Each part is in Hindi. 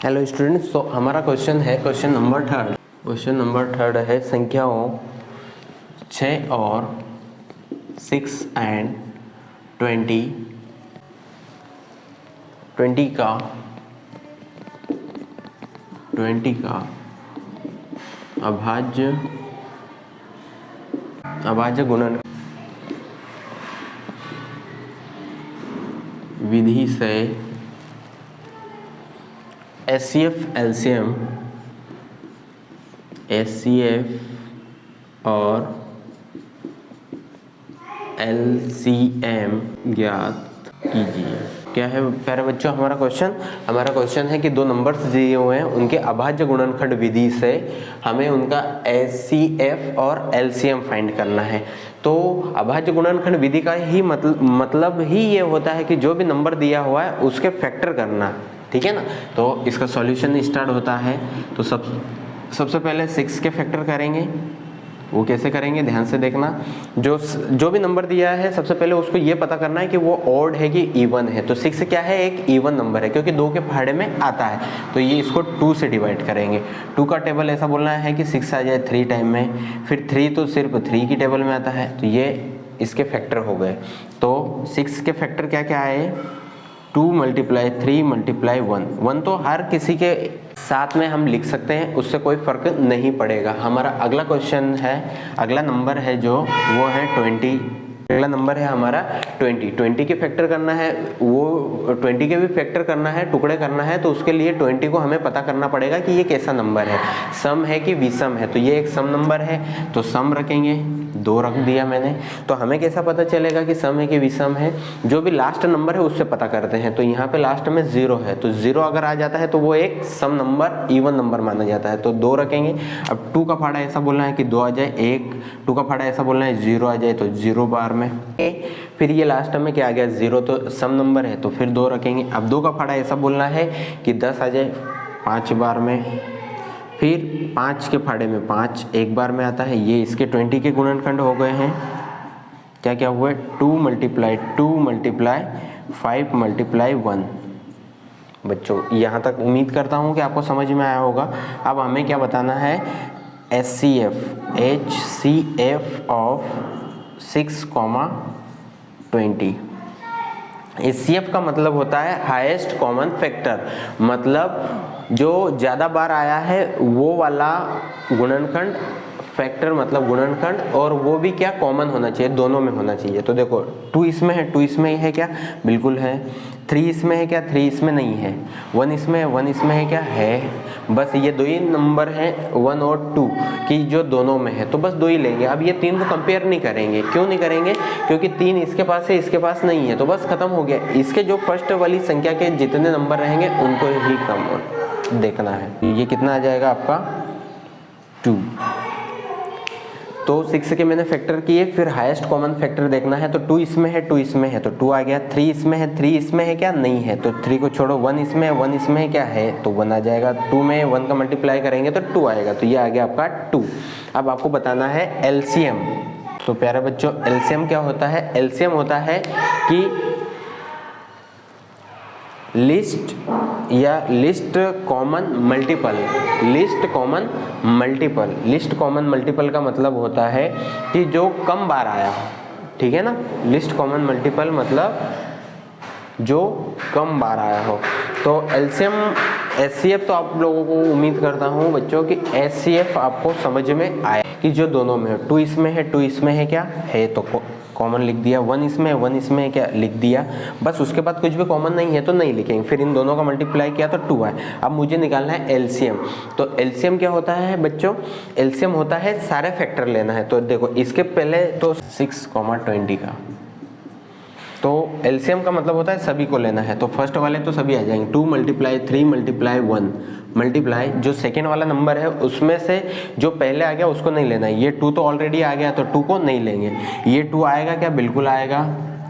हेलो स्टूडेंट्स, तो हमारा क्वेश्चन है क्वेश्चन नंबर थर्ड है संख्याओं 6 और 6 एंड 20 का अभाज्य गुणन विधि से HCF और LCM ज्ञात कीजिए। क्या है प्यारे बच्चों हमारा क्वेश्चन है कि दो नंबर्स दिए हुए हैं, उनके अभाज्य गुणनखंड विधि से हमें उनका HCF और LCM फाइंड करना है। तो अभाज्य गुणनखंड विधि का ही मतलब ही ये होता है कि जो भी नंबर दिया हुआ है उसके फैक्टर करना, ठीक है ना। तो इसका सॉल्यूशन स्टार्ट होता है। तो सबसे पहले 6 के फैक्टर करेंगे। वो कैसे करेंगे ध्यान से देखना। जो भी नंबर दिया है सबसे पहले उसको ये पता करना है कि वो ऑड है कि इवन है। तो 6 क्या है, एक इवन नंबर है क्योंकि 2 के फाड़े में आता है। तो ये इसको 2 से डिवाइड करेंगे। 2 का टेबल ऐसा बोलना है कि 6 आ जाए 3 टाइम में, फिर 3 तो सिर्फ 3 की टेबल में आता है। तो ये इसके फैक्टर हो गए। तो 6 के फैक्टर क्या क्या आए, 2 × 3 × 1 तो हर किसी के साथ में हम लिख सकते हैं, उससे कोई फर्क नहीं पड़ेगा। हमारा अगला क्वेश्चन है, अगला नंबर है जो वो है 20। अगला नंबर है हमारा 20 के फैक्टर करना है, वो 20 के भी फैक्टर करना है, टुकड़े करना है। तो उसके लिए 20 को हमें पता करना पड़ेगा कि ये कैसा नंबर है, सम है कि विषम है। तो ये एक सम नंबर है तो सम रखेंगे, 2 रख दिया मैंने। तो हमें कैसा पता चलेगा कि सम है कि विषम है, जो भी लास्ट नंबर है उससे पता करते हैं। तो यहाँ पे लास्ट में 0 है, तो 0 अगर आ जाता है तो वो एक सम नंबर इवन नंबर माना जाता है। तो 2 रखेंगे। अब 2 का फाड़ा ऐसा बोलना है कि 2 आ जाए 1, 2 का फाड़ा ऐसा बोलना है 0 आ जाए तो 0 बार में। फिर ये लास्ट में क्या आ गया 0, तो सम नंबर है तो फिर 2 रखेंगे। अब 2 का फाड़ा ऐसा बोलना है कि 10 आ जाए 5 बार में, फिर 5 के फाड़े में 5 एक बार में आता है। ये इसके 20 के गुणनखंड हो गए हैं। क्या क्या हुए, 2 × 2 × 5 × 1। बच्चों यहाँ तक उम्मीद करता हूँ कि आपको समझ में आया होगा। अब हमें क्या बताना है, HCF ऑफ 6, 20। HCF का मतलब होता है हाईएस्ट कॉमन फैक्टर, मतलब जो ज़्यादा बार आया है वो वाला गुणनखंड, फैक्टर मतलब गुणनखंड, और वो भी क्या कॉमन होना चाहिए, दोनों में होना चाहिए। तो देखो 2 इसमें है, 2 इसमें है क्या, बिल्कुल है। 3 इसमें है क्या, 3 इसमें नहीं है। 1 इसमें है, 1 इसमें है क्या, है। बस ये 2 ही नंबर हैं 1 और 2 की जो दोनों में है, तो बस 2 ही लेंगे। अब ये 3 को कंपेयर नहीं करेंगे। क्यों नहीं करेंगे, क्योंकि 3 इसके पास है इसके पास नहीं है, तो बस खत्म हो गया। इसके जो फर्स्ट वाली संख्या के जितने नंबर रहेंगे उनको ही कम देखना है। ये कितना आ जाएगा आपका 2। तो 6 के मैंने फैक्टर किए, फिर हाईएस्ट कॉमन फैक्टर देखना है। तो 2 इसमें है, 2 इसमें है तो 2 आ गया। 3 इसमें है, 3 इसमें है क्या, नहीं है, तो 3 को छोड़ो। 1 इसमें है, 1 इसमें है क्या, है, तो 1 आ जाएगा। 2 में 1 का मल्टीप्लाई करेंगे तो 2 आएगा, तो ये आ गया आपका 2। अब आपको बताना है LCM। तो प्यारे बच्चों LCM क्या होता है, LCM होता है कि लिस्ट कॉमन मल्टीपल का मतलब होता है कि जो कम बार आया, ठीक है ना। लिस्ट कॉमन मल्टीपल मतलब जो कम बार आया हो। तो LCM HCF तो आप लोगों को उम्मीद करता हूँ बच्चों कि HCF आपको समझ में आया कि जो दोनों में है। 2 इसमें है, 2 इसमें है क्या, है, तो कॉमन लिख दिया। 1 इसमें है, 1 इसमें है क्या, लिख दिया। बस उसके बाद कुछ भी कॉमन नहीं है तो नहीं लिखेंगे। फिर इन दोनों का मल्टीप्लाई किया तो 2 है। अब मुझे निकालना है LCM। तो LCM क्या होता है बच्चों, LCM होता है सारे फैक्टर लेना है। तो देखो इसके पहले तो 6, 20 का, तो LCM का मतलब होता है सभी को लेना है। तो फर्स्ट वाले तो सभी आ जाएंगे, 2 × 3 × 1 मल्टीप्लाई जो सेकेंड वाला नंबर है उसमें से जो पहले आ गया उसको नहीं लेना है। ये 2 तो ऑलरेडी आ गया तो 2 को नहीं लेंगे। ये 2 आएगा क्या, बिल्कुल आएगा,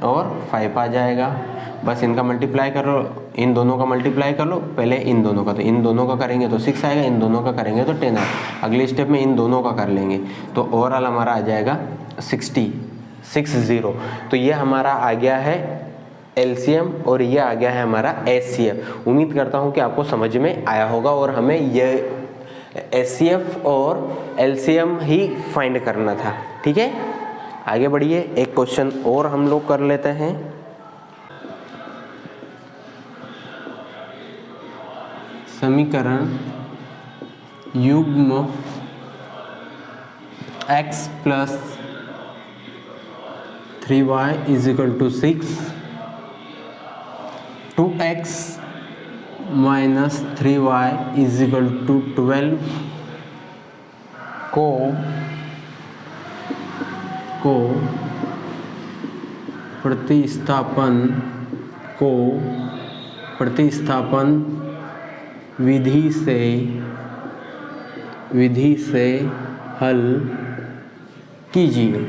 और 5 आ जाएगा। बस इनका मल्टीप्लाई करो, इन दोनों का मल्टीप्लाई कर लो, पहले इन दोनों का, तो इन दोनों का करेंगे तो 6 आएगा, इन दोनों का करेंगे तो 10 आएगा। अगले स्टेप में इन दोनों का कर लेंगे तो ओवरऑल हमारा आ जाएगा 60। तो ये हमारा आ गया है LCM और ये आ गया है हमारा HCF। उम्मीद करता हूँ कि आपको समझ में आया होगा और हमें ये HCF और LCM ही फाइंड करना था। ठीक है, आगे बढ़िए, एक क्वेश्चन और हम लोग कर लेते हैं। समीकरण युग्म x plus 3y is equal to 6, 2x minus 3y is equal to 12 को प्रतिस्थापन विधि से हल कीजिए।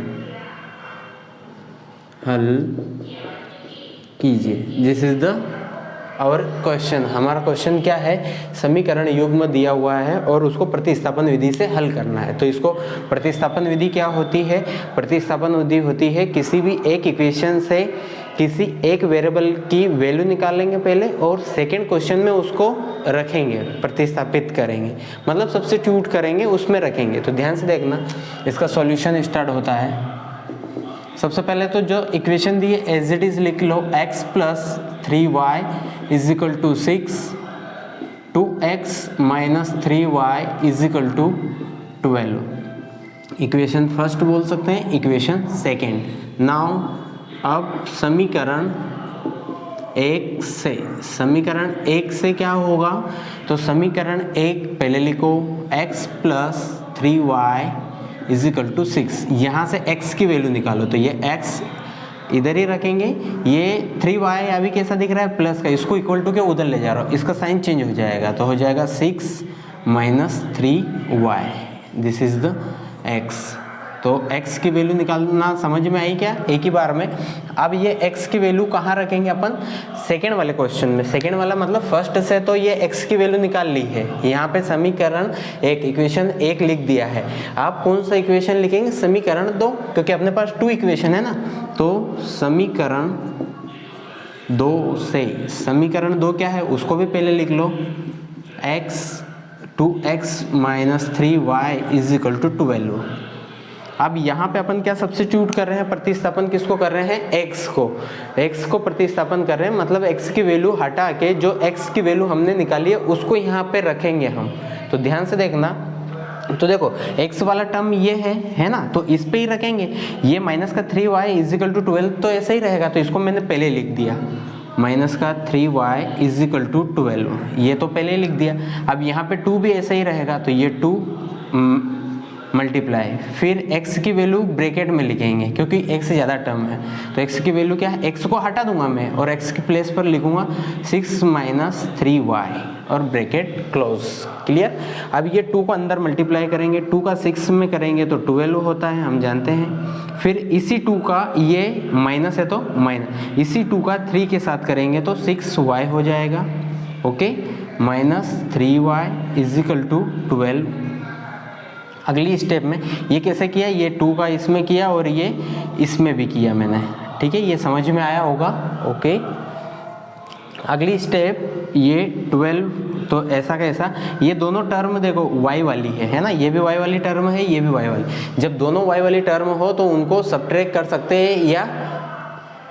This is the our question. हमारा क्वेश्चन क्या है, समीकरण युग्म दिया हुआ है और उसको प्रतिस्थापन विधि से हल करना है। तो इसको प्रतिस्थापन विधि क्या होती है? प्रतिस्थापन विधि होती है किसी भी एक इक्वेशन से किसी एक वेरिएबल की वैल्यू निकालेंगे पहले और सेकंड क्वेश्चन में उसको रखेंगे, प्रतिस्थापित करेंगे, मतलब सब्स्टिट्यूट करेंगे, उसमें रखेंगे। तो ध्यान से देखना, इसका सॉल्यूशन स्टार्ट होता है। सबसे पहले तो जो इक्वेशन दी है एज इट इज लिख लो, x plus 3y is equal to 6, 2x minus 3y is equal to 12। Equation first बोल सकते हैं, इक्वेशन सेकेंड। नाउ अब समीकरण एक से क्या होगा? तो समीकरण एक पहले लिखो, x plus 3y is equal to 6। यहाँ से x की वैल्यू निकालो, तो ये x इधर ही रखेंगे, ये 3y अभी कैसा दिख रहा है प्लस का, इसको इक्वल टू के उधर ले जा रहा हूँ, इसका साइन चेंज हो जाएगा, तो हो जाएगा 6 minus 3y, this is the x। तो x की वैल्यू निकालना समझ में आई क्या? एक ही बार में। अब ये x की वैल्यू कहाँ रखेंगे अपन? सेकेंड वाले क्वेश्चन में। सेकेंड वाला मतलब फर्स्ट से तो ये x की वैल्यू निकाल ली है, यहाँ पे समीकरण एक, इक्वेशन एक लिख दिया है। आप कौन सा इक्वेशन लिखेंगे? समीकरण 2, क्योंकि अपने पास 2 इक्वेशन है ना। तो समीकरण 2 से, समीकरण 2 क्या है उसको भी पहले लिख लो,2x minus 3y is equal to 12। अब यहाँ पे अपन क्या सब्स्टिट्यूट कर रहे हैं? प्रतिस्थापन किसको कर रहे हैं? x को प्रतिस्थापन कर रहे हैं, मतलब x की वैल्यू हटा के जो x की वैल्यू हमने निकाली है उसको यहाँ पे रखेंगे हम। तो ध्यान से देखना, तो देखो x वाला टर्म ये है ना, तो इस पे ही रखेंगे। ये माइनस का 3y इज इक्वल टू 12 तो ऐसे ही रहेगा, तो इसको मैंने पहले लिख दिया, माइनस का 3y इज इक्वल टू 12, ये तो पहले ही लिख दिया। अब यहाँ पे 2 भी ऐसे ही रहेगा, तो ये 2 मल्टीप्लाई, फिर x की वैल्यू ब्रैकेट में लिखेंगे क्योंकि x से ज़्यादा टर्म है। तो x की वैल्यू क्या है? x को हटा दूंगा मैं और x के प्लेस पर लिखूंगा 6 माइनस 3y और ब्रैकेट क्लोज। क्लियर? अब ये 2 को अंदर मल्टीप्लाई करेंगे, 2 का 6 में करेंगे तो 12 होता है, हम जानते हैं। फिर इसी 2 का, ये माइनस है तो माइनस, इसी 2 का 3 के साथ करेंगे तो 6y हो जाएगा। Okay, minus 3y is equal to 12। अगली स्टेप में ये कैसे किया? ये 2 का इसमें किया और ये इसमें भी किया मैंने। ठीक है, ये समझ में आया होगा। ओके, अगली स्टेप ये 12, तो ऐसा कैसा, ये दोनों टर्म देखो y वाली है ना, ये भी y वाली टर्म है, ये भी y वाली। जब दोनों y वाली टर्म हो तो उनको सब्ट्रैक्ट कर सकते हैं या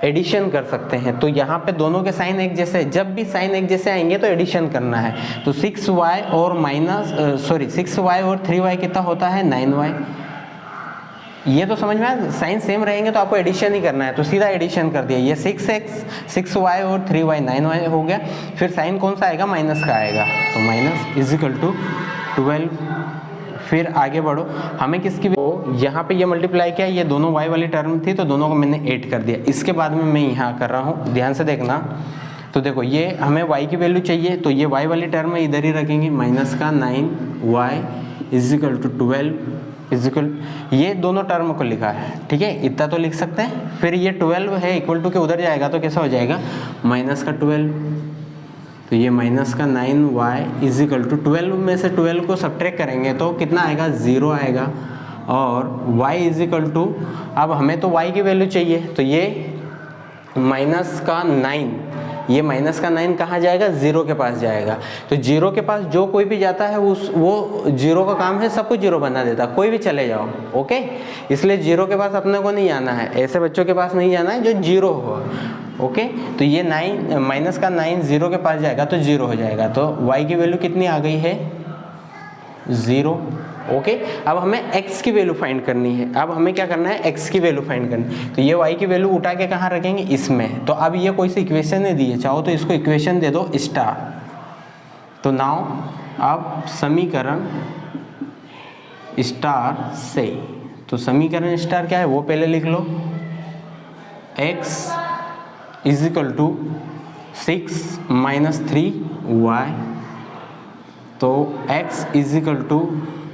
एडिशन कर सकते हैं। तो यहाँ पे दोनों के साइन एक जैसे, जब भी साइन एक जैसे आएंगे तो एडिशन करना है। तो 6y और 6y और 3y कितना होता है? 9y। ये तो समझ में आया, साइन सेम रहेंगे तो आपको एडिशन ही करना है, तो सीधा एडिशन कर दिया। ये 6y और 3y 9y हो गया। फिर साइन कौन सा आएगा? माइनस का आएगा, तो माइनस इज इक्वल टू 12। फिर आगे बढ़ो, हमें किसकी, यहाँ पे ये मल्टीप्लाई किया, ये दोनों y वाली टर्म थी तो दोनों को मैंने 8 कर दिया। इसके बाद में मैं यहाँ कर रहा हूँ, ध्यान से देखना। तो देखो ये हमें y की वैल्यू चाहिए, तो ये y वाली टर्म है इधर ही रखेंगे, माइनस का 9y is equal to 12 is equal, ये दोनों टर्म को लिखा है। ठीक है, इतना तो लिख सकते हैं। फिर ये 12 है इक्वल टू के उधर जाएगा तो कैसा हो जाएगा? माइनस का 12, तो ये माइनस का 9y इज इक्वल टू 12 में से 12 को सब्ट्रैक्ट करेंगे तो कितना आएगा? 0 आएगा। और y इज इक्वल टू, अब हमें तो y की वैल्यू चाहिए, तो ये माइनस का 9, ये माइनस का 9 कहाँ जाएगा, 0 के पास जाएगा। तो 0 के पास जो कोई भी जाता है वो 0 का काम है सबको 0 बना देता, कोई भी चले जाओ, ओके। इसलिए 0 के पास अपने को नहीं आना है, ऐसे बच्चों के पास नहीं जाना है जो 0 हो, ओके। तो ये 9 माइनस का 9 0 के पास जाएगा तो 0 हो जाएगा। तो y की वैल्यू कितनी आ गई है, 0, ओके। अब हमें x की वैल्यू फाइंड करनी है। अब हमें क्या करना है, x की वैल्यू फाइंड करनी है। तो ये y की वैल्यू उठा के कहाँ रखेंगे, इसमें। तो अब ये कोई सी इक्वेशन नहीं दी है, चाहो तो इसको इक्वेशन दे दो स्टार। तो नाउ अब समीकरण स्टार से, तो समीकरण स्टार क्या है वो पहले लिख लो। x is equal to 6 minus 3y, तो x is equal to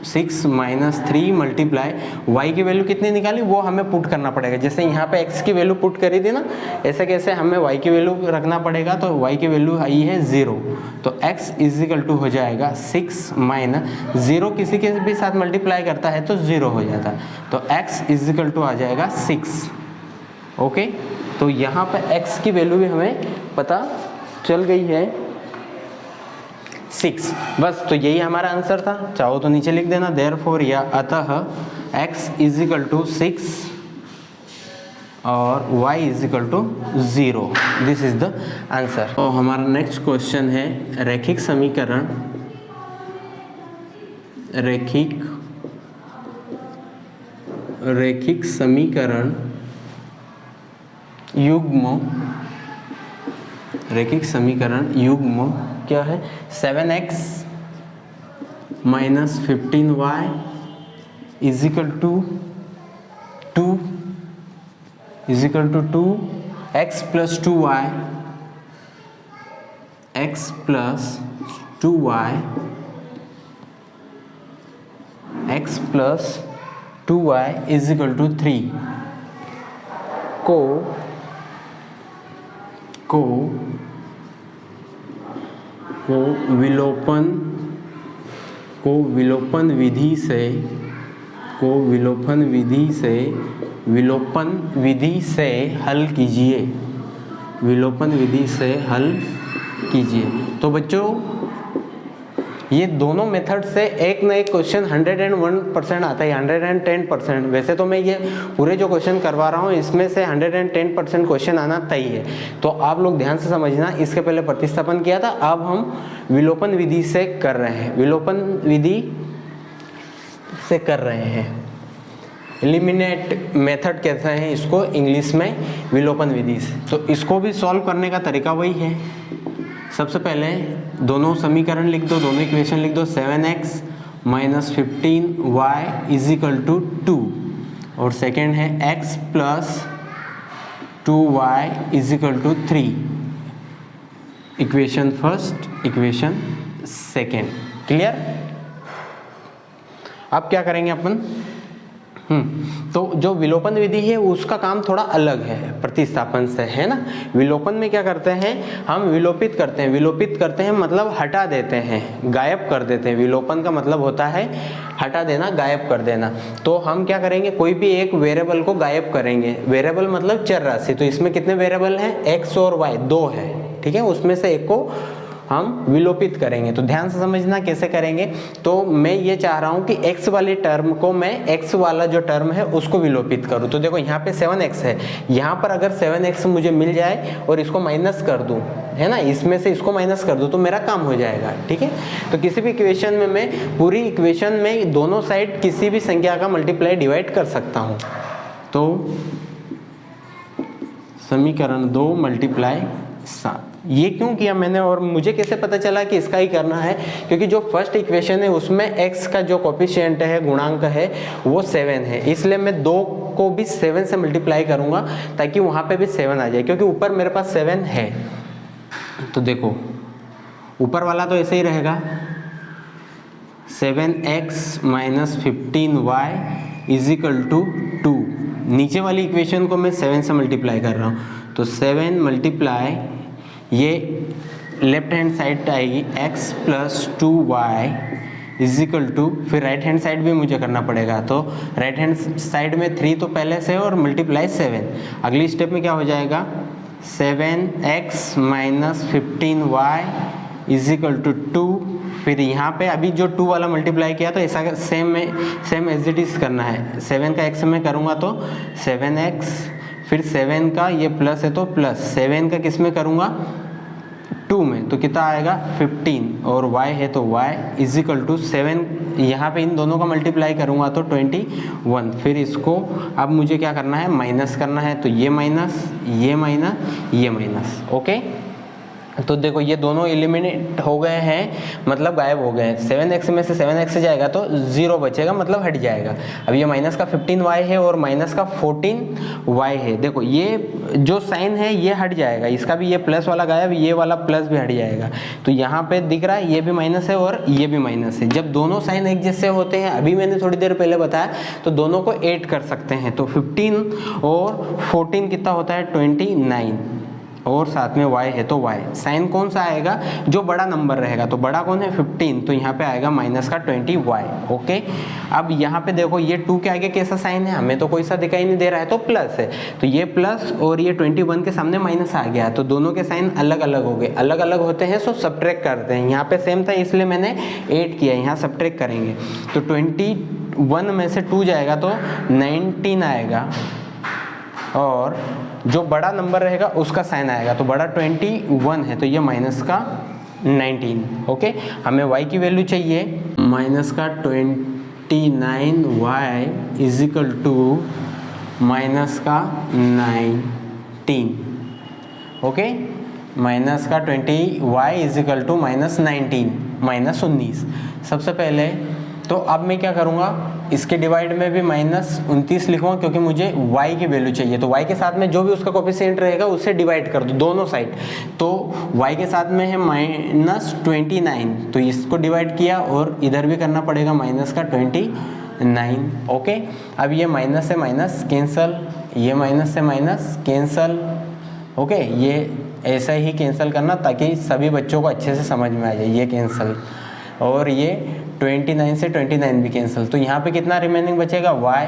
6 minus 3 multiply y की वैल्यू कितनी निकाली वो हमें पुट करना पड़ेगा। जैसे यहाँ पे x की वैल्यू पुट करी थी ना, ऐसे कैसे हमें y की वैल्यू रखना पड़ेगा। तो y की वैल्यू आई है 0, तो x इज इक्वल टू हो जाएगा 6 माइनस 0, किसी के भी साथ मल्टीप्लाई करता है तो 0 हो जाता है। तो x इज इक्वल टू आ जाएगा 6, ओके। तो यहाँ पे x की वैल्यू भी हमें पता चल गई है 6, बस। तो यही हमारा आंसर था, चाहो तो नीचे लिख देना देयरफॉर या अतः x इज इक्वल टू 6 और y is equal to 0, this is the answer. तो हमारा नेक्स्ट क्वेश्चन है रैखिक समीकरण, रैखिक समीकरण युग्म, रैखिक समीकरण युग्म क्या है, 7x minus 15y is equal to 2 is equal to 2x plus 2y, x plus 2y, x plus 2y is equal to 3 को विलोपन विधि से हल कीजिए, विलोपन विधि से हल कीजिए। तो बच्चों ये दोनों मेथड से एक ना एक क्वेश्चन 101% आता है, 110%। वैसे तो मैं ये पूरे जो क्वेश्चन करवा रहा हूँ इसमें से 110% क्वेश्चन आना तय है। तो आप लोग ध्यान से समझना, इसके पहले प्रतिस्थापन किया था, अब हम विलोपन विधि से कर रहे हैं, विलोपन विधि से कर रहे हैं। एलिमिनेट मेथड कहते हैं इसको इंग्लिश में, विलोपन विधि से। तो इसको भी सॉल्व करने का तरीका वही है। सबसे पहले दोनों समीकरण लिख दो, दोनों इक्वेशन लिख दो। 7x minus 15y is equal to 2, और सेकेंड है x plus 2y is equal to 3। Equation first, equation second, clear. अब क्या करेंगे अपन, तो जो विलोपन विधि है उसका काम थोड़ा अलग है प्रतिस्थापन से, है ना। विलोपन में क्या करते हैं, हम विलोपित करते हैं, विलोपित करते हैं मतलब हटा देते हैं, गायब कर देते हैं। विलोपन का मतलब होता है हटा देना, गायब कर देना। तो हम क्या करेंगे, कोई भी एक वेरिएबल को गायब करेंगे। वेरिएबल मतलब चर राशि। तो इसमें कितने वेरिएबल हैं, x और y, 2 है, ठीक है। उसमें से एक को हम विलोपित करेंगे। तो ध्यान से समझना कैसे करेंगे। तो मैं ये चाह रहा हूँ कि x वाले टर्म को मैं x वाला जो टर्म है उसको विलोपित करूँ। तो देखो यहाँ पे 7x है, यहाँ पर अगर 7x मुझे मिल जाए और इसको माइनस कर दूँ, है ना, इसमें से इसको माइनस कर दूँ तो मेरा काम हो जाएगा, ठीक है। तो किसी भी इक्वेशन में मैं पूरी इक्वेशन में दोनों साइड किसी भी संख्या का मल्टीप्लाई डिवाइड कर सकता हूँ। तो समीकरण 2 मल्टीप्लाई 7, ये क्यों किया मैंने और मुझे कैसे पता चला कि इसका ही करना है, क्योंकि जो फर्स्ट इक्वेशन है उसमें x का जो कोफिशिएंट है, गुणांक है, वो 7 है। इसलिए मैं 2 को भी 7 से मल्टीप्लाई करूंगा ताकि वहां पे भी 7 आ जाए, क्योंकि ऊपर मेरे पास 7 है। तो देखो ऊपर वाला तो ऐसे ही रहेगा, 7x minus 15y is equal to 2। नीचे वाली इक्वेशन को मैं 7 से मल्टीप्लाई कर रहा हूँ, तो 7 मल्टीप्लाई, ये लेफ्ट हैंड साइड आएगी x plus 2y is equal to, फिर राइट हैंड साइड भी मुझे करना पड़ेगा। तो राइट हैंड साइड में 3 तो पहले से और मल्टीप्लाई 7। अगली स्टेप में क्या हो जाएगा, 7x minus 15y is equal to 2। फिर यहाँ पे अभी जो 2 वाला मल्टीप्लाई किया तो ऐसा सेम एज इट इज करना है। 7 का x में करूँगा तो 7x, फिर 7 का ये प्लस है तो प्लस 7 का किस में करूँगा 2 में, तो कितना आएगा 15, और y है तो y इज इक्वल टू 7, यहाँ पे इन दोनों का मल्टीप्लाई करूँगा तो 21। फिर इसको अब मुझे क्या करना है माइनस करना है, तो ये माइनस ये माइनस ये माइनस। ओके, तो देखो ये दोनों एलिमिनेट हो गए हैं, मतलब गायब हो गए हैं। 7x में से 7x से जाएगा तो 0 बचेगा, मतलब हट जाएगा। अब ये माइनस का 15y है और माइनस का 14y है। देखो ये जो साइन है ये हट जाएगा, इसका भी ये प्लस वाला गायब, ये वाला प्लस भी हट जाएगा। तो यहाँ पे दिख रहा है ये भी माइनस है और ये भी माइनस है। जब दोनों साइन एक जैसे होते हैं, अभी मैंने थोड़ी देर पहले बताया, तो दोनों को ऐड कर सकते हैं। तो 15 और 14 कितना होता है 29, और साथ में y है तो y। साइन कौन सा आएगा, जो बड़ा नंबर रहेगा, तो बड़ा कौन है 15, तो यहाँ पे आएगा माइनस का 20y। ओके, अब यहाँ पे देखो ये 2 के आगे कैसा साइन है, हमें तो कोई सा दिखाई नहीं दे रहा है, तो प्लस है, तो ये प्लस और ये 21 के सामने माइनस आ गया, तो दोनों के साइन अलग अलग हो गए। अलग अलग होते हैं सो सब्ट्रैक्ट करते हैं। यहाँ पे सेम था इसलिए मैंने 8 किया, यहाँ सब्ट्रैक्ट करेंगे तो 21 में से 2 जाएगा तो 19 आएगा, और जो बड़ा नंबर रहेगा उसका साइन आएगा, तो बड़ा 21 है तो ये माइनस का 19। ओके, हमें y की वैल्यू चाहिए माइनस का 29y is equal to minus का 19। ओके, माइनस का 20y is equal to minus 19, minus 19। सबसे पहले तो अब मैं क्या करूँगा, इसके डिवाइड में भी माइनस 29 लिखूँगा, क्योंकि मुझे y की वैल्यू चाहिए। तो y के साथ में जो भी उसका कोफिशिएंट रहेगा उससे डिवाइड कर दो दोनों साइड। तो y के साथ में है माइनस 29, तो इसको डिवाइड किया और इधर भी करना पड़ेगा माइनस का 29। ओके, अब ये माइनस से माइनस कैंसल, ये माइनस से माइनस कैंसल। ओके, ये ऐसा ही कैंसिल करना ताकि सभी बच्चों को अच्छे से समझ में आ जाए। ये कैंसिल, और ये 29 से 29 भी कैंसिल। तो यहाँ पे कितना रिमेनिंग बचेगा, y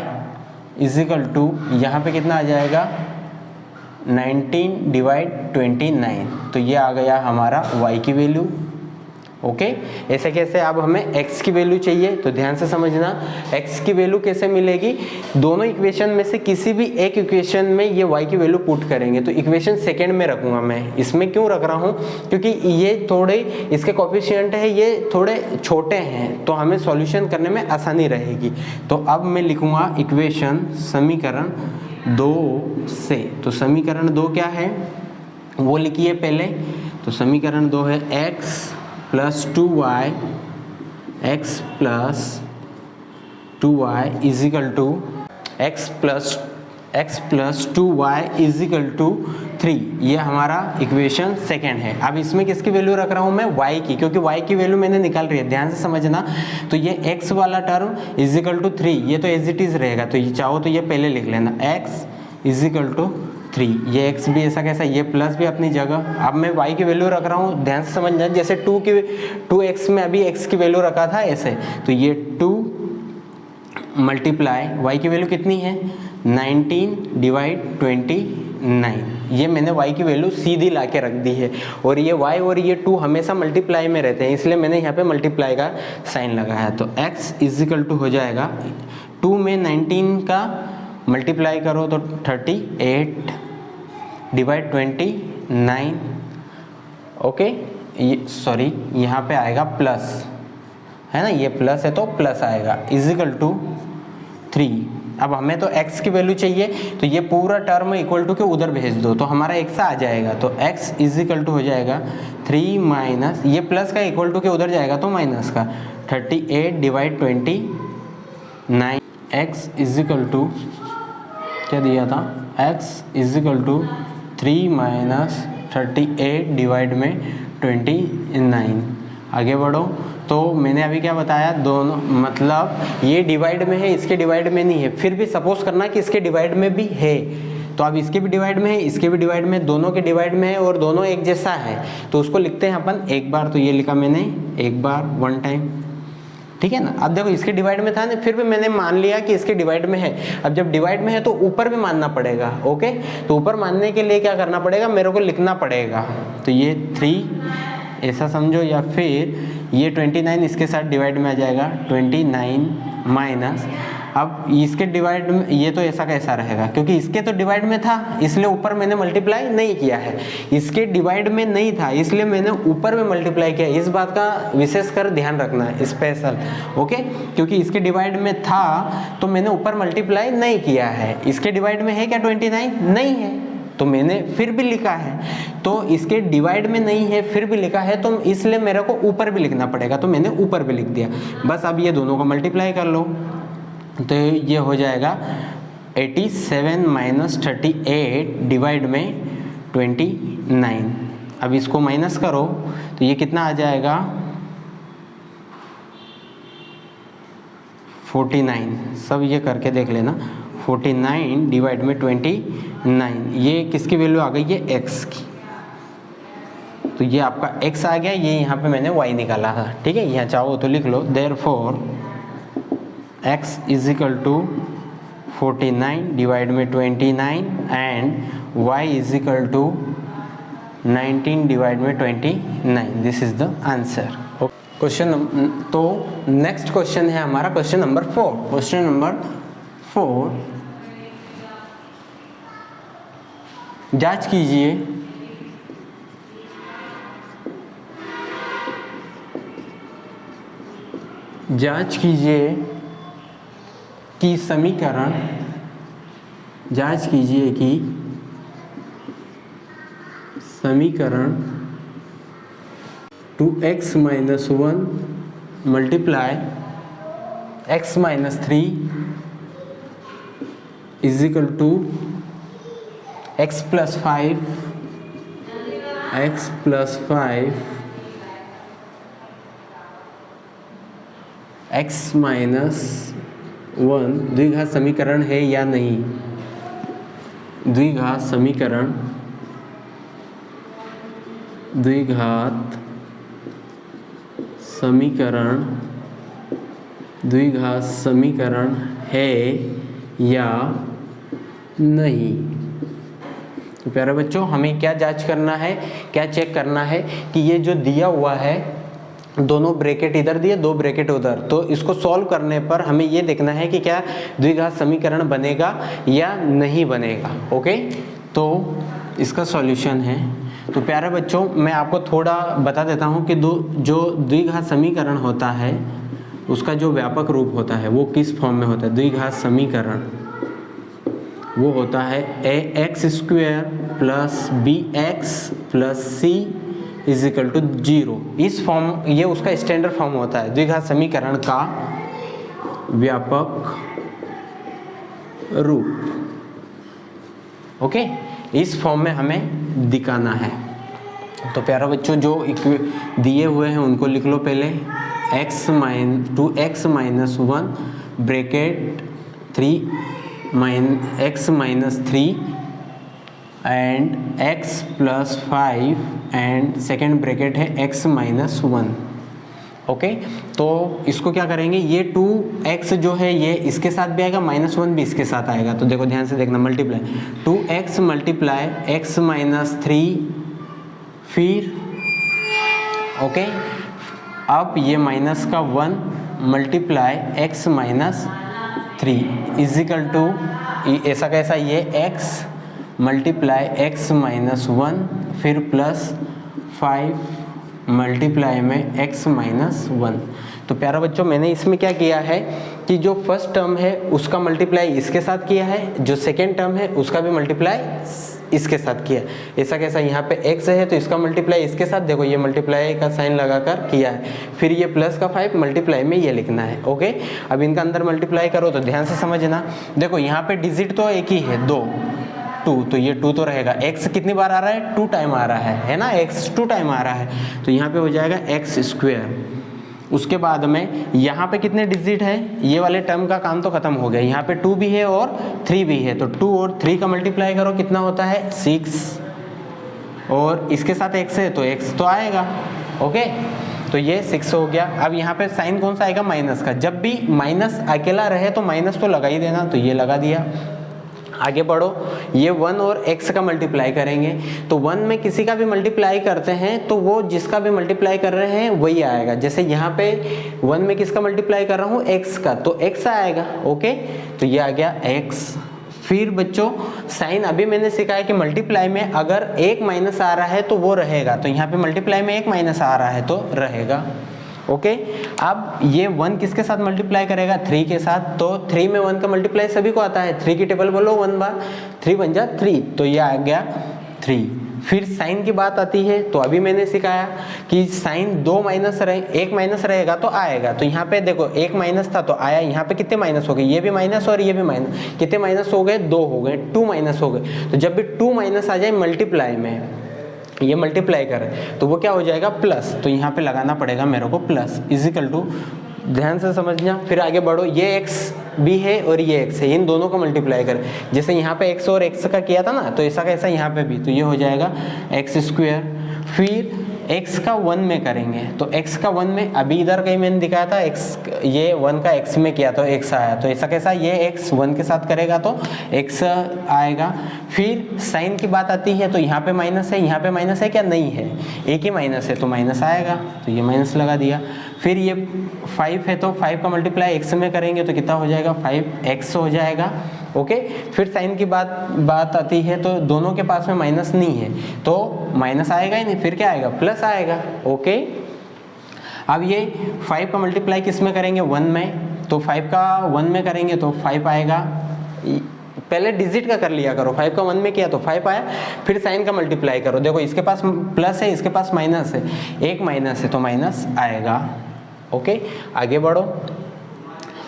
इज इक्वल टू यहाँ पे कितना आ जाएगा 19 डिवाइड 29। तो ये आ गया हमारा y की वैल्यू। ओके, ऐसे कैसे, अब हमें x की वैल्यू चाहिए, तो ध्यान से समझना x की वैल्यू कैसे मिलेगी। दोनों इक्वेशन में से किसी भी एक इक्वेशन में ये y की वैल्यू पुट करेंगे। तो इक्वेशन सेकंड में रखूंगा मैं। इसमें क्यों रख रहा हूँ, क्योंकि ये थोड़े इसके कोफिशिएंट है ये थोड़े छोटे हैं, तो हमें सॉल्यूशन करने में आसानी रहेगी। तो अब मैं लिखूंगा इक्वेशन समीकरण 2 से। तो समीकरण 2 क्या है वो लिखिए पहले। तो समीकरण 2 है x plus 2y, x plus 2y is equal to x plus 2y is equal to 3। ये हमारा इक्वेशन सेकेंड है। अब इसमें किसकी वैल्यू रख रहा हूँ मैं, y की, क्योंकि y की वैल्यू मैंने निकाल रही है, ध्यान से समझना। तो ये x वाला टर्म इज इक्वल टू 3, ये तो एज इट इज रहेगा, तो ये चाहो तो ये पहले लिख लेना, x इज इक्वल टू 3। ये x भी ऐसा कैसा, ये प्लस भी अपनी जगह। अब मैं y की वैल्यू रख रहा हूँ, ध्यान से समझना, जैसे 2x में अभी x की वैल्यू रखा था ऐसे। तो ये 2 मल्टीप्लाई y की वैल्यू कितनी है 19 डिवाइड 29। ये मैंने y की वैल्यू सीधी ला के रख दी है, और ये y और ये 2 हमेशा मल्टीप्लाई में रहते हैं, इसलिए मैंने यहाँ पे मल्टीप्लाई का साइन लगाया। तो x इज इक्वल टू हो जाएगा 2 में 19 का मल्टीप्लाई करो तो 38 डिवाइड 29। ओके, ये सॉरी यहाँ पे आएगा प्लस, है ना, ये प्लस है तो प्लस आएगा, इज इक्वल टू 3। अब हमें तो x की वैल्यू चाहिए, तो ये पूरा टर्म इक्वल टू के उधर भेज दो, तो हमारा x आ जाएगा। तो x इज इक्वल टू हो जाएगा 3 माइनस, ये प्लस का इक्वल टू के उधर जाएगा तो माइनस का 38 divide 29। x is equal to क्या दिया था, x is equal to 3 minus 38 divide में 29। आगे बढ़ो। तो मैंने अभी क्या बताया, दोनों मतलब ये डिवाइड में है, इसके डिवाइड में नहीं है। फिर भी सपोज करना कि इसके डिवाइड में भी है, तो अब इसके भी डिवाइड में है, इसके भी डिवाइड में, दोनों के डिवाइड में है और दोनों एक जैसा है, तो उसको लिखते हैं अपन एक बार। तो ये लिखा मैंने एक बार, वन टाइम। ठीक है ना। अब देखो इसके डिवाइड में था ना, फिर भी मैंने मान लिया कि इसके डिवाइड में है। अब जब डिवाइड में है तो ऊपर भी मानना पड़ेगा। ओके, तो ऊपर मानने के लिए क्या करना पड़ेगा, मेरे को लिखना पड़ेगा। तो ये 3 ऐसा समझो, या फिर ये 29 इसके साथ डिवाइड में आ जाएगा, 29 माइनस, अब इसके डिवाइड में ये तो ऐसा कैसा रहेगा, क्योंकि इसके तो डिवाइड में था इसलिए ऊपर मैंने मल्टीप्लाई नहीं किया है। इसके डिवाइड में नहीं था इसलिए मैंने ऊपर में मल्टीप्लाई किया। इस बात का विशेष कर ध्यान रखना है, स्पेशल। ओके, क्योंकि इसके डिवाइड में था तो मैंने ऊपर मल्टीप्लाई नहीं किया है। इसके डिवाइड में है क्या 29? नहीं है, तो मैंने फिर भी लिखा है। तो इसके डिवाइड में नहीं है फिर भी लिखा है, तो इसलिए मेरे को ऊपर भी लिखना पड़ेगा, तो मैंने ऊपर भी लिख दिया। बस अब ये दोनों को मल्टीप्लाई कर लो, तो ये हो जाएगा 87 माइनस 38 डिवाइड में 29। अब इसको माइनस करो तो ये कितना आ जाएगा, 49। सब ये करके देख लेना, 49 डिवाइड में 29, ये किसकी वैल्यू आ गई है, x की। तो ये आपका x आ गया, ये यहाँ पे मैंने y निकाला था। ठीक है, यहाँ चाहो तो लिख लो, therefore x is equal to 49 divide में 29 and y is equal to 19 divide में 29। This is the answer. Question, तो नेक्स्ट क्वेश्चन है हमारा क्वेश्चन नंबर 4। क्वेश्चन नंबर 4, जांच कीजिए कि समीकरण, जांच कीजिए कि समीकरण 2x minus 1 multiply x minus 3 is equal to x plus 5 x minus 1 द्विघात समीकरण है या नहीं। द्विघात समीकरण है या नहीं। तो प्यारे बच्चों, हमें क्या जांच करना है, क्या चेक करना है कि ये जो दिया हुआ है, दोनों ब्रैकेट इधर दिए, दो ब्रैकेट उधर, तो इसको सॉल्व करने पर हमें ये देखना है कि क्या द्विघात समीकरण बनेगा या नहीं बनेगा। ओके, तो इसका सॉल्यूशन है। तो प्यारे बच्चों, मैं आपको थोड़ा बता देता हूँ कि जो द्विघात समीकरण होता है उसका जो व्यापक रूप होता है वो किस फॉर्म में होता है। द्विघात समीकरण वो होता है ax² plus bx plus c is equal to 0। इस फॉर्म, ये उसका स्टैंडर्ड फॉर्म होता है द्विघात समीकरण का व्यापक रूप। ओके, इस फॉर्म में हमें दिखाना है। तो प्यारा बच्चों, जो दिए हुए हैं उनको लिख लो पहले। 2x minus 1 bracket 3 x minus 3 and x plus 5 and second bracket है x माइनस 1। ओके, तो इसको क्या करेंगे, ये 2x जो है ये इसके साथ भी आएगा, -1 भी इसके साथ आएगा। तो देखो ध्यान से देखना, multiply 2x multiply x minus 3, फिर ओके, अब ये माइनस का 1 multiply x minus 3 is equal to ऐसा कैसा, ये x मल्टीप्लाई x माइनस 1 फिर प्लस 5 मल्टीप्लाई में x माइनस 1। तो प्यारा बच्चों, मैंने इसमें क्या किया है कि जो फर्स्ट टर्म है उसका मल्टीप्लाई इसके साथ किया है, जो सेकेंड टर्म है उसका भी मल्टीप्लाई इसके साथ किया। ऐसा कैसा, यहाँ पे x है तो इसका मल्टीप्लाई इसके साथ, देखो ये मल्टीप्लाई का साइन लगाकर किया है, फिर ये प्लस का 5 मल्टीप्लाई में ये लिखना है। ओके, अब इनका अंदर मल्टीप्लाई करो तो ध्यान से समझना। देखो यहाँ पे डिजिट तो एक ही है, 2 तो ये 2 तो रहेगा। x कितनी बार आ रहा है, 2 टाइम आ रहा है ना, x 2 टाइम आ रहा है, तो यहाँ पे हो जाएगा x²। उसके बाद में यहाँ पे कितने डिजिट है, ये वाले टर्म का काम तो खत्म हो गया। यहाँ पे 2 भी है और 3 भी है, तो 2 और 3 का मल्टीप्लाई करो, कितना होता है 6, और इसके साथ x है तो x तो आएगा। ओके, तो ये 6 हो गया। अब यहाँ पे साइन कौन सा आएगा, माइनस का। जब भी माइनस अकेला रहे तो माइनस तो लगा ही देना, तो ये लगा दिया। आगे बढ़ो, ये 1 और x का मल्टीप्लाई करेंगे, तो 1 में किसी का भी मल्टीप्लाई करते हैं तो वो जिसका भी मल्टीप्लाई कर रहे हैं वही आएगा। जैसे यहाँ पे 1 में किसका मल्टीप्लाई कर रहा हूँ, x का, तो x आएगा। ओके, तो ये आ गया x। फिर बच्चों साइन अभी मैंने सिखाया कि मल्टीप्लाई में अगर एक माइनस आ रहा है तो वो रहेगा, तो यहाँ पे मल्टीप्लाई में एक माइनस आ रहा है तो रहेगा। ओके, अब ये 1 किसके साथ मल्टीप्लाई करेगा, 3 के साथ, तो 3 में 1 का मल्टीप्लाई सभी को आता है। 3 की टेबल बोलो 1 बार, 3 बन जा 3, तो ये आ गया 3। फिर साइन की बात आती है, तो अभी मैंने सिखाया कि साइन 2 माइनस रहे, एक माइनस रहेगा तो आएगा। तो यहाँ पे देखो एक माइनस था तो आया, यहाँ पे कितने माइनस हो गए, ये भी माइनस और ये भी माइनस, कितने माइनस हो गए, 2 हो गए, 2 माइनस हो गए। तो जब भी 2 माइनस आ जाए मल्टीप्लाई में, ये मल्टीप्लाई करें तो वो क्या हो जाएगा, प्लस। तो यहाँ पे लगाना पड़ेगा मेरे को प्लस इजिकल टू, ध्यान से समझना। फिर आगे बढ़ो, ये x भी है और ये x है, इन दोनों को मल्टीप्लाई करें। जैसे यहाँ पे x और x का किया था ना, तो ऐसा कैसा यहाँ पे भी, तो ये हो जाएगा x²। फिर x का 1 में करेंगे, तो x का 1 में अभी इधर कहीं मैंने दिखाया था x, ये 1 का x में किया तो x आया, तो ऐसा कैसा, ये x 1 के साथ करेगा तो x आएगा। फिर साइन की बात आती है, तो यहाँ पे माइनस है, यहाँ पे माइनस है क्या, नहीं है, एक ही माइनस है तो माइनस आएगा, तो ये माइनस लगा दिया। फिर ये 5 है तो 5 का मल्टीप्लाई x में करेंगे तो कितना हो जाएगा, 5x हो जाएगा। ओके, फिर साइन की बात आती है, तो दोनों के पास में माइनस नहीं है तो माइनस आएगा ही नहीं, फिर क्या आएगा, प्लस आएगा। ओके, अब ये 5 का मल्टीप्लाई किस में करेंगे, 1 में, तो 5 का 1 में करेंगे तो 5 आएगा। पहले डिजिट का कर लिया करो, 5 का 1 में किया तो 5 आया। फिर साइन का मल्टीप्लाई करो, देखो इसके पास प्लस है, इसके पास माइनस है, एक माइनस है तो माइनस आएगा। ओके, आगे बढ़ो।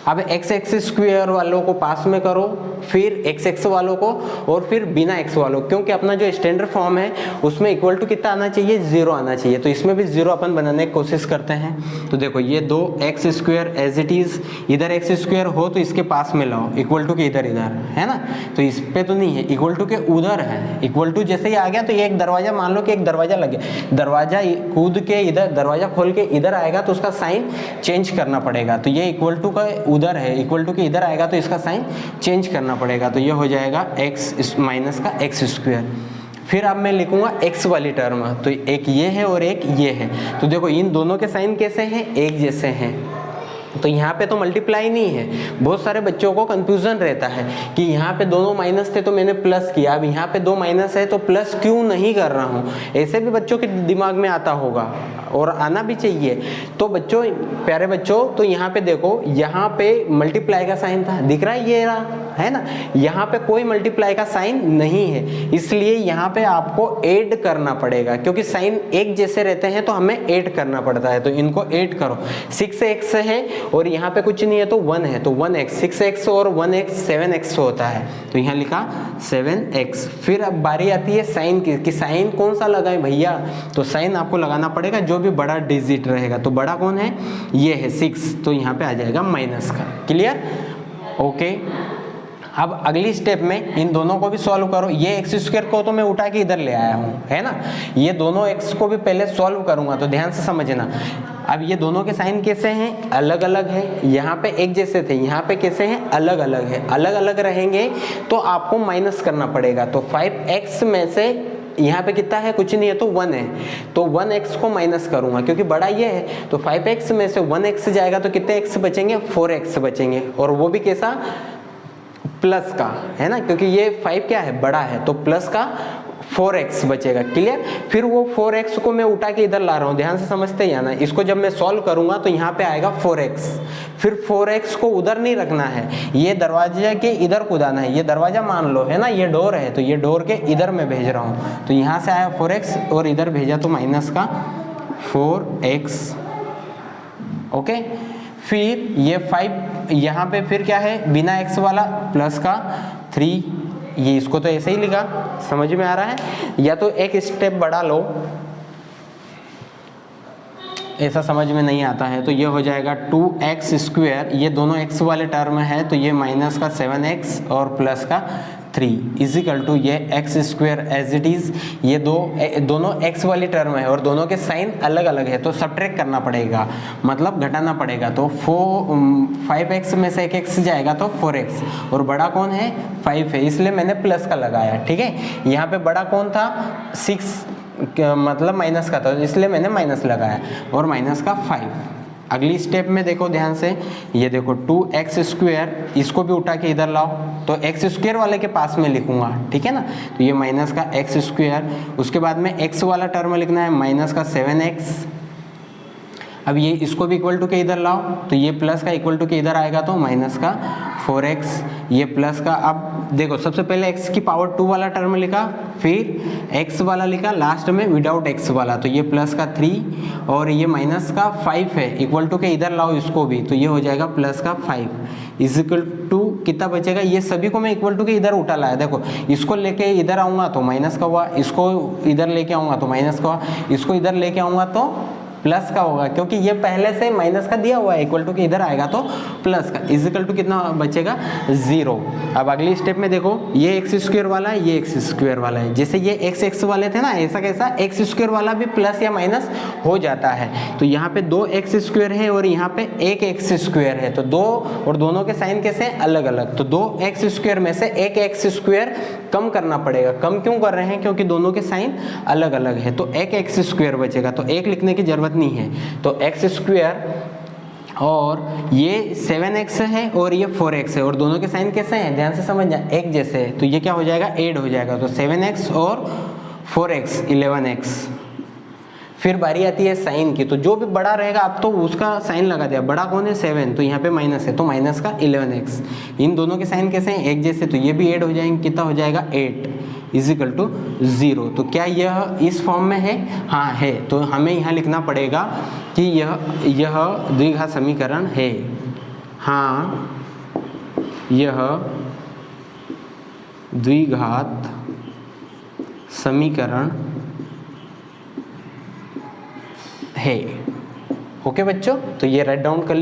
अब x² वालों को पास में करो, फिर x वालों को, और फिर बिना x वालों, क्योंकि अपना जो स्टैंडर्ड फॉर्म है उसमें इक्वल टू कितना आना चाहिए, 0 आना चाहिए, तो इसमें भी 0 अपन बनाने की कोशिश करते हैं। तो देखो ये 2x² एज इट इज, इधर x² हो तो इसके पास में लाओ, इक्वल टू के इधर है ना, तो इस पे तो नहीं है, इक्वल टू के उधर है। इक्वल टू जैसे ही आ गया तो ये एक दरवाजा, मान लो कि एक दरवाजा लगे, दरवाजा कूद के इधर, दरवाजा खोल के इधर आएगा तो उसका साइन चेंज करना पड़ेगा। तो ये इक्वल टू का उधर है, इक्वल टू के इधर आएगा तो इसका साइन चेंज करना पड़ेगा, तो ये हो जाएगा x माइनस का x²। फिर अब मैं लिखूंगा x वाली टर्म, तो एक ये है और एक ये है, तो देखो इन दोनों के साइन कैसे हैं, एक जैसे हैं, तो यहाँ पे तो मल्टीप्लाई नहीं है। बहुत सारे बच्चों को कंफ्यूजन रहता है कि यहाँ पे दोनों माइनस थे तो मैंने प्लस किया, अब यहाँ पे 2 माइनस है तो प्लस क्यों नहीं कर रहा हूँ, ऐसे भी बच्चों के दिमाग में आता होगा और आना भी चाहिए। तो बच्चों, प्यारे बच्चों, तो यहाँ पे देखो, यहाँ पे मल्टीप्लाई का साइन था, दिख रहा है, ये रहा है ना, यहाँ पे कोई मल्टीप्लाई का साइन नहीं है, इसलिए यहाँ पे आपको ऐड करना पड़ेगा, क्योंकि साइन एक जैसे रहते हैं तो हमें ऐड करना पड़ता है, तो इनको ऐड करो। 6x है और यहाँ पे कुछ नहीं है तो 1 है, तो 1x, 6x और 1x 7x होता है, तो यहाँ लिखा 7x। फिर अब बारी आती है साइन की, कि साइन कौन सा लगाए भैया, तो साइन आपको लगाना पड़ेगा जो भी बड़ा डिजिट रहेगा, तो बड़ा कौन है, ये है 6, तो यहाँ पे आ जाएगा माइनस का। क्लियर? ओके, अब अगली स्टेप में इन दोनों को भी सॉल्व करो। ये x² को तो मैं उठा के इधर ले आया हूँ, है ना, ये दोनों x को भी पहले सॉल्व करूंगा, तो ध्यान से समझना। अब ये दोनों के साइन कैसे हैं, अलग अलग है, यहाँ पे एक जैसे थे, यहाँ पे कैसे हैं, अलग अलग है। अलग अलग रहेंगे तो आपको माइनस करना पड़ेगा, तो 5x में से यहाँ पे कितना है, कुछ नहीं है तो 1 है, तो 1x को माइनस करूंगा क्योंकि बड़ा ये है, तो 5x में से 1x जाएगा तो कितने x बचेंगे, 4x बचेंगे, और वो भी कैसा, प्लस का, है ना, क्योंकि ये 5 क्या है, बड़ा है, तो प्लस का 4x बचेगा। क्लियर? फिर वो 4x को मैं उठा के इधर ला रहा हूँ, ध्यान से समझते हैं ना, इसको जब मैं सॉल्व करूंगा तो यहाँ पे आएगा 4x, फिर 4x को उधर नहीं रखना है, ये दरवाजे के इधर कूदाना है, ये दरवाजा मान लो, है ना, ये डोर है, तो ये डोर के इधर मैं भेज रहा हूँ, तो यहाँ से आया 4x और इधर भेजा तो माइनस का 4x। ओके, फिर ये 5 यहाँ पे फिर क्या है, बिना x वाला प्लस का 3, ये इसको तो ऐसे ही लिखा, समझ में आ रहा है, या तो एक स्टेप बढ़ा लो, ऐसा समझ में नहीं आता है, तो ये हो जाएगा 2x², ये दोनों x वाले टर्म है तो ये माइनस का 7x और प्लस का 3 इजिकल टू ये x square as it is, ये दोनों एक्स वाली टर्म है और दोनों के साइन अलग अलग है तो सब्ट्रैक्ट करना पड़ेगा, मतलब घटाना पड़ेगा। तो 5x में से एक x जाएगा तो 4x, और बड़ा कौन है 5 है, इसलिए मैंने प्लस का लगाया। ठीक है, यहाँ पे बड़ा कौन था 6 मतलब माइनस का था, इसलिए मैंने माइनस लगाया, और माइनस का 5। अगली स्टेप में देखो ध्यान से, ये देखो 2x स्क्वायर, इसको भी उठा के इधर लाओ तो x स्क्वायर वाले के पास में लिखूंगा। ठीक है ना, तो ये माइनस का x स्क्वायर, उसके बाद में x वाला टर्म लिखना है माइनस का 7x। अब ये इसको भी इक्वल टू के इधर लाओ तो ये प्लस का इक्वल टू के इधर आएगा तो माइनस का 4x, ये प्लस का। अब देखो सबसे पहले x की पावर 2 वाला टर्म लिखा, फिर x वाला लिखा, लास्ट में विदाउट x वाला, तो ये प्लस का 3 और ये माइनस का 5 है, इक्वल टू के इधर लाओ इसको भी, तो ये हो जाएगा प्लस का 5 इज इक्वल टू कितना बचेगा, ये सभी को मैं इक्वल टू के इधर उठा लाया। देखो इसको लेके इधर आऊँगा तो माइनस का हुआ, इसको इधर लेके आऊँगा तो माइनस का हुआ, इसको इधर लेके आऊँगा तो प्लस का होगा, क्योंकि ये पहले से माइनस का दिया हुआ है, इक्वल टू के इधर आएगा तो प्लस का, इज इक्वल टू कितना बचेगा 0। अब अगली स्टेप में देखो, ये एक्स स्क्वायर वाला है, ये एक्स स्क्वायर वाला है, जैसे ये एक्स एक्स वाले थे ना, ऐसा कैसा एक्स स्क्वायर वाला भी प्लस या माइनस हो जाता है। तो यहाँ पे 2 एक्स स्क्वायर है और यहाँ पे 1 एक्स स्क्वायर है, तो 2 और दोनों के साइन कैसे अलग अलग, तो 2 एक्स स्क्वायर में से 1 एक्स स्क्वायर कम करना पड़ेगा। कम क्यों कर रहे हैं, क्योंकि दोनों के साइन अलग अलग है, तो 1 एक्स स्क्वायर बचेगा, तो 1 लिखने की जरूरत नहीं है, तो एक्स स्क्वायर और ये 7x है और ये 4x है, और दोनों के साइन कैसे हैं ध्यान से समझना, एक जैसे है, तो ये क्या हो जाएगा ऐड हो जाएगा, तो 7x और 4x 11x। फिर बारी आती है साइन की, तो जो भी बड़ा रहेगा अब तो उसका साइन लगा दिया, बड़ा कौन है 7, तो यहाँ पे माइनस है तो माइनस का 11x। इन दोनों के साइन कैसे हैं एक जैसे, तो ये भी ऐड हो जाएंगे, कितना हो जाएगा 8 इजिकल टू 0। तो क्या यह इस फॉर्म में है, हाँ है, तो हमें यहाँ लिखना पड़ेगा कि यह द्विघात समीकरण है, हाँ यह द्विघात समीकरण है। ओके बच्चों, तो ये राइट डाउन कर